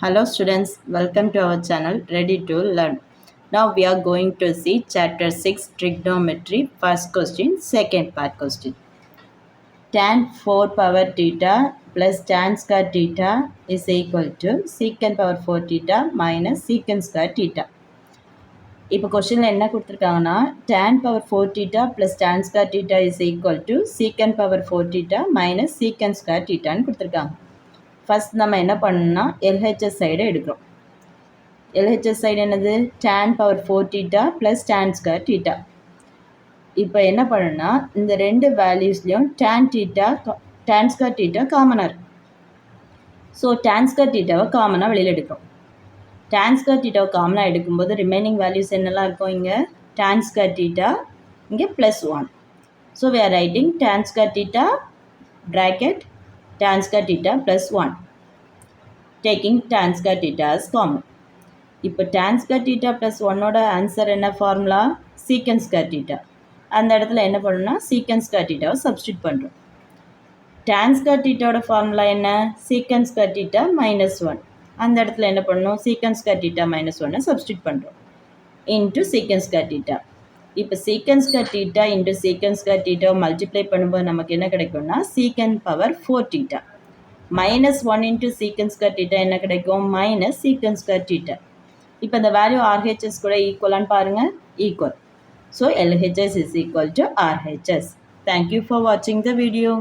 Hello students, welcome to our channel Ready to Learn. Now we are going to see chapter 6 trigonometry, first question, second part question. Tan 4 power theta plus tan square theta is equal to secant power 4 theta minus secant square theta. இப்போ கொஸ்டினில் என்ன கொடுத்துருக்காங்கன்னா tan power 4 theta plus tan square theta is equal to secant power 4 theta minus secant square thetaன்னு கொடுத்துருக்காங்க. First நம்ம என்ன பண்ணணும்னா LHS சைடை எடுக்கிறோம். LHS சைடு என்னது tan power 4 theta plus tan square theta. இப்போ என்ன பண்ணணும்னா இந்த ரெண்டு வேல்யூஸ்லையும் tan ஸ்கொயர் theta காமனாக இருக்கு. ஸோ tan ஸ்கொயர் thetaவை காமனாக வெளியில் எடுக்கிறோம். tan ஸ்கொயர் thetaவை காமனாக எடுக்கும்போது ரிமைனிங் வேல்யூஸ் என்னெல்லாம் இருக்கும் இங்கே tan ஸ்கொயர் theta இங்கே plus 1. So we are writing tan square theta bracket tan square theta plus 1 taking tan square theta as common. இப்போ tan ஸ்கொயர் theta ப்ளஸ் 1ஓட ஆன்சர் என்ன formula secant square theta. அந்த இடத்துல என்ன பண்ணணும்னா secant square thetaவை substitute பண்ணுறோம். tan square thetaவோட ஃபார்முலா என்ன சீக்கன் ஸ்கொயர் theta மைனஸ் 1. அந்த இடத்துல என்ன பண்ணணும் secant square theta minus 1 substitute பண்ணுறோம் இன்ட்டு சீக்கன் ஸ்கொயர் theta. இப்போ secant square theta into secant square thetaவை மல்டிப்ளை பண்ணும்போது நமக்கு என்ன கிடைக்கும்னா secant power 4 theta minus 1 into secant square theta என்ன கிடைக்கும் மைனஸ் சீக்கன் ஸ்கொயர் theta. இப்போ இந்த வேல்யூ RHS கூட ஈக்குவலான்னு பாருங்கள் equal. So LHS is equal to RHS. Thank you for watching the video.